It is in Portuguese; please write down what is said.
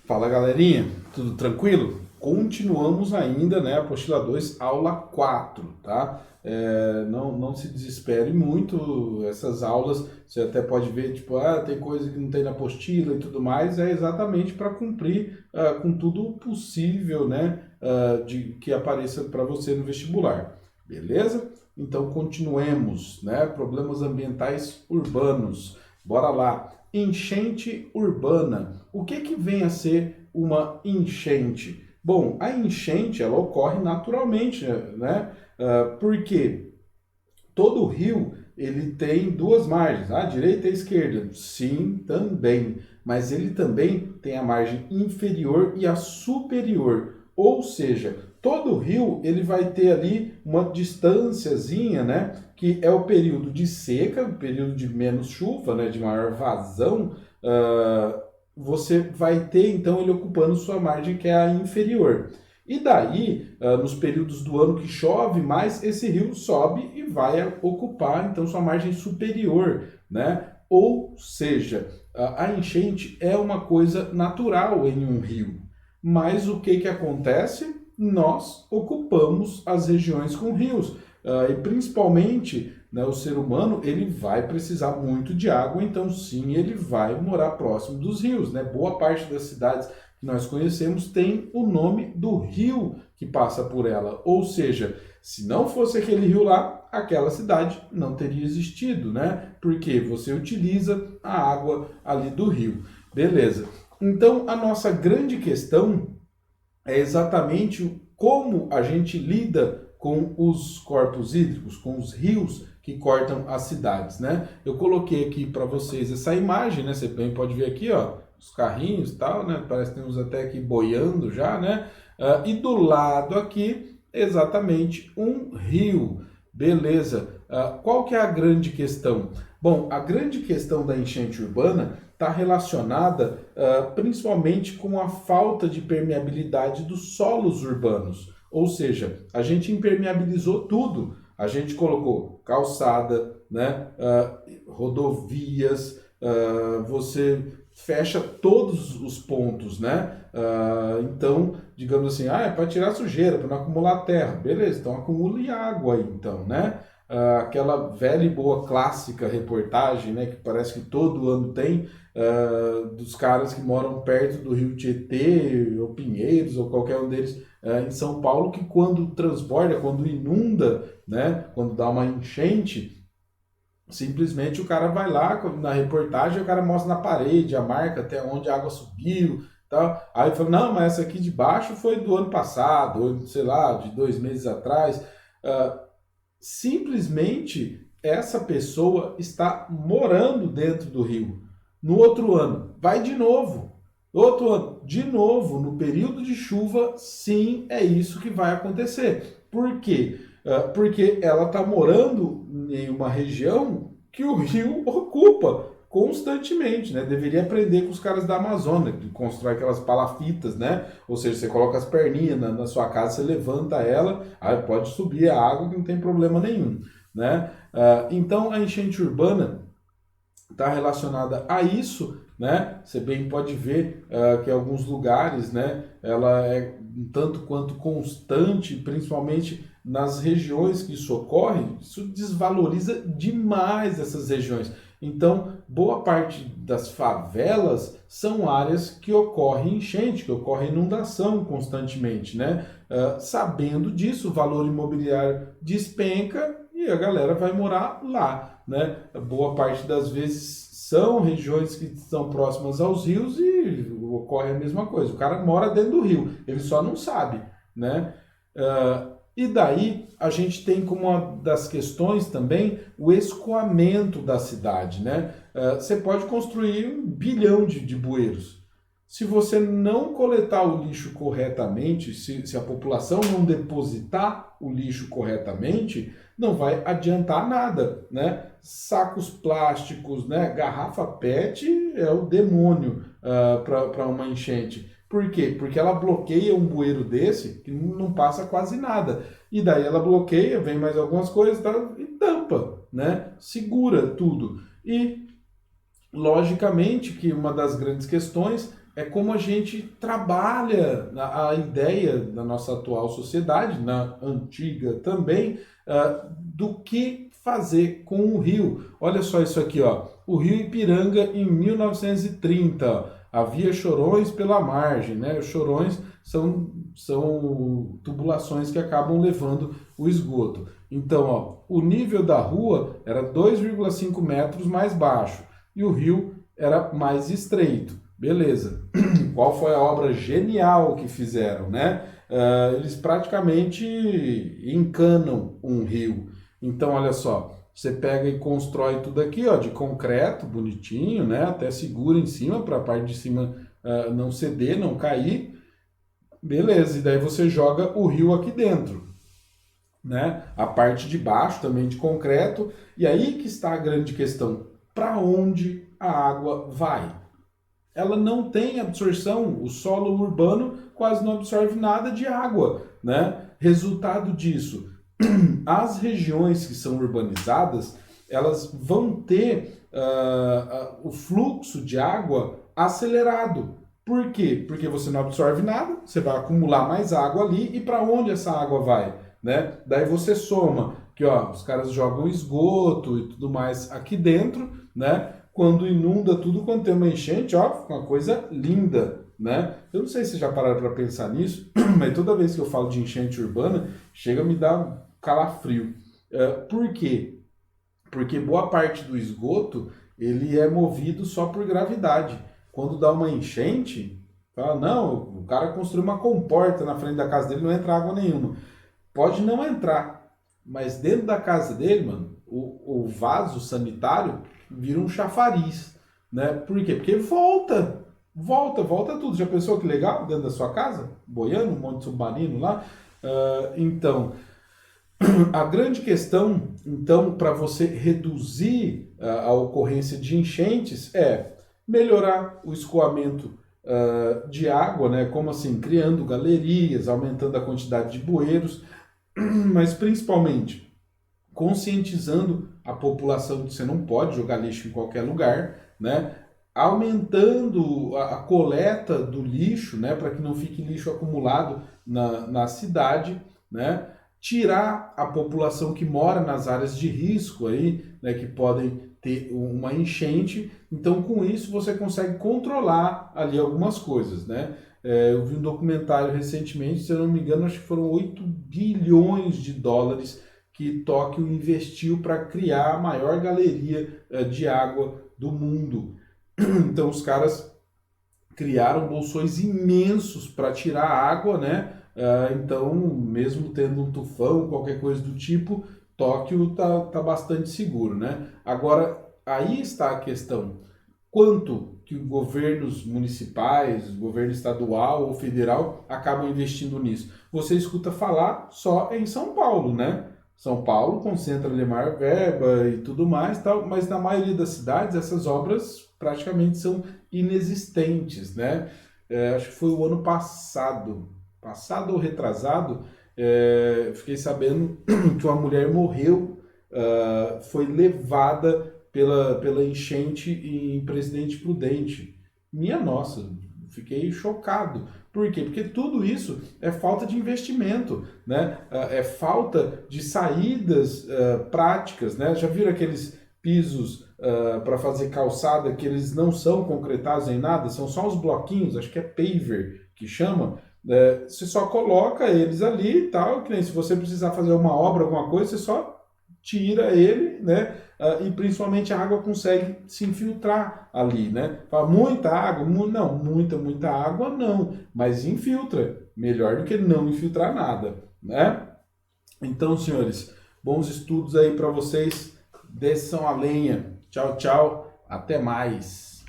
Fala galerinha, tudo tranquilo? Continuamos ainda, né, apostila 2, aula 4, tá? Não se desespere muito, essas aulas você até pode ver, tipo, tem coisa que não tem na apostila e tudo mais, é exatamente para cumprir com tudo possível, né, de que apareça para você no vestibular, beleza? Então continuemos, né, problemas ambientais urbanos, bora lá. Enchente urbana. O que vem a ser uma enchente? Bom, a enchente ela ocorre naturalmente, né? Porque todo rio ele tem duas margens, a direita e a esquerda. Sim, também. Mas ele também tem a margem inferior e a superior. Ou seja, todo rio ele vai ter ali uma distânciazinha, né? Que é o período de seca, o período de menos chuva, né? De maior vazão. Você vai ter então ele ocupando sua margem que é a inferior. E daí, nos períodos do ano que chove mais, esse rio sobe e vai ocupar então sua margem superior, né? Ou seja, a enchente é uma coisa natural em um rio. Mas o que acontece? Nós ocupamos as regiões com rios. E principalmente, né, o ser humano ele vai precisar muito de água, então sim, ele vai morar próximo dos rios, né? Boa parte das cidades que nós conhecemos tem o nome do rio que passa por ela. Ou seja, se não fosse aquele rio lá, aquela cidade não teria existido, né? Porque você utiliza a água ali do rio. Beleza. Então, a nossa grande questão é exatamente como a gente lida com os corpos hídricos, com os rios que cortam as cidades, né? Eu coloquei aqui para vocês essa imagem, né? Você bem pode ver aqui, ó, os carrinhos e tal, né? Parece que tem uns até aqui boiando já, né? E do lado aqui, exatamente um rio. Beleza. Qual que é a grande questão? Bom, a grande questão da enchente urbana está relacionada principalmente com a falta de permeabilidade dos solos urbanos. Ou seja, a gente impermeabilizou tudo. A gente colocou calçada, né, rodovias, você fecha todos os pontos, né? Então, digamos assim, é para tirar sujeira, para não acumular terra. Beleza, então acumule água aí, então, né? Aquela velha e boa clássica reportagem, né, que parece que todo ano tem, dos caras que moram perto do Rio Tietê, ou Pinheiros, ou qualquer um deles, em São Paulo, que quando transborda, quando inunda, né, quando dá uma enchente, simplesmente o cara vai lá na reportagem, o cara mostra na parede a marca até onde a água subiu, tal. Aí fala, não, mas essa aqui de baixo foi do ano passado, ou sei lá, de 2 meses atrás. Simplesmente essa pessoa está morando dentro do rio. No outro ano, vai de novo. No outro ano, de novo, no período de chuva, sim, é isso que vai acontecer. Por quê? Porque ela está morando em uma região que o rio ocupa constantemente, né? Deveria aprender com os caras da Amazônia, que constrói aquelas palafitas, né? Ou seja, você coloca as perninhas na sua casa, você levanta ela, aí pode subir a água que não tem problema nenhum, né? Então a enchente urbana está relacionada a isso, né? Você bem pode ver que em alguns lugares, né, ela é um tanto quanto constante, principalmente nas regiões que isso ocorre, isso desvaloriza demais essas regiões. Então, boa parte das favelas são áreas que ocorre enchente, que ocorre inundação constantemente, né? Sabendo disso, o valor imobiliário despenca e a galera vai morar lá, né? Boa parte das vezes são regiões que estão próximas aos rios e ocorre a mesma coisa. O cara mora dentro do rio, ele só não sabe, né? E daí a gente tem como uma das questões também o escoamento da cidade, né? Você pode construir 1 bilhão de bueiros. Se você não coletar o lixo corretamente, se a população não depositar o lixo corretamente, não vai adiantar nada, né? Sacos plásticos, né? Garrafa PET é o demônio para uma enchente. Por quê? Porque ela bloqueia um bueiro desse que não passa quase nada. E daí ela bloqueia, vem mais algumas coisas e tampa, né? Segura tudo. E logicamente que uma das grandes questões é como a gente trabalha a ideia da nossa atual sociedade, na antiga também, do que fazer com o rio. Olha só isso aqui, ó. O rio Ipiranga em 1930, ó, havia chorões pela margem, né? Os chorões são tubulações que acabam levando o esgoto. Então, ó, o nível da rua era 2,5 metros mais baixo e o rio era mais estreito. Beleza. Qual foi a obra genial que fizeram, né? Eles praticamente encanam um rio. Então, olha só, você pega e constrói tudo aqui, ó, de concreto, bonitinho, né? Até segura em cima para a parte de cima não ceder, não cair. Beleza, e daí você joga o rio aqui dentro, né? A parte de baixo também de concreto. E aí que está a grande questão: para onde a água vai? Ela não tem absorção, o solo urbano quase não absorve nada de água, né? Resultado disso, as regiões que são urbanizadas, elas vão ter o fluxo de água acelerado. Por quê? Porque você não absorve nada, você vai acumular mais água ali, e para onde essa água vai? Né? Daí você soma que ó, os caras jogam esgoto e tudo mais aqui dentro, né? Quando inunda tudo, quando tem uma enchente, ó, fica uma coisa linda, né? Eu não sei se já pararam para pensar nisso, mas toda vez que eu falo de enchente urbana, chega a me dar calafrio. Por quê? Porque boa parte do esgoto, ele é movido só por gravidade. Quando dá uma enchente, fala, não, o cara construiu uma comporta na frente da casa dele, não entra água nenhuma. Pode não entrar, mas dentro da casa dele, mano, o vaso sanitário vira um chafariz, né? Por quê? Porque volta tudo. Já pensou que legal dentro da sua casa? Boiando, um monte de submarino lá? Então, a grande questão, então, para você reduzir a ocorrência de enchentes é melhorar o escoamento de água, né? Como assim? Criando galerias, aumentando a quantidade de bueiros, mas principalmente conscientizando a população que você não pode jogar lixo em qualquer lugar, né? Aumentando a coleta do lixo, né? Para que não fique lixo acumulado na cidade, né? Tirar a população que mora nas áreas de risco aí, né? Que podem ter uma enchente. Então, com isso, você consegue controlar ali algumas coisas, né? Eu vi um documentário recentemente, se eu não me engano, acho que foram 8 bilhões de dólares que Tóquio investiu para criar a maior galeria de água do mundo. Então os caras criaram bolsões imensos para tirar água, né? Então, mesmo tendo um tufão, qualquer coisa do tipo, Tóquio tá bastante seguro, né? Agora, aí está a questão. Quanto que governos municipais, governo estadual ou federal acabam investindo nisso? Você escuta falar só em São Paulo, né? São Paulo concentra ali maior verba e tudo mais, tal, mas na maioria das cidades essas obras praticamente são inexistentes, né? Acho que foi o ano passado ou retrasado, fiquei sabendo que uma mulher morreu, foi levada pela enchente em Presidente Prudente. Minha nossa, fiquei chocado. Por quê? Porque tudo isso é falta de investimento, né? É falta de saídas práticas, né? Já viram aqueles pisos para fazer calçada que eles não são concretados em nada, são só os bloquinhos, acho que é paver que chama. Você só coloca eles ali e tal, que nem se você precisar fazer uma obra, alguma coisa, você só tira ele, né? E principalmente a água consegue se infiltrar ali, né? Fala, muita água? Não, muita água não, mas infiltra. Melhor do que não infiltrar nada, né? Então, senhores, bons estudos aí para vocês. Desçam a lenha. Tchau, tchau. Até mais.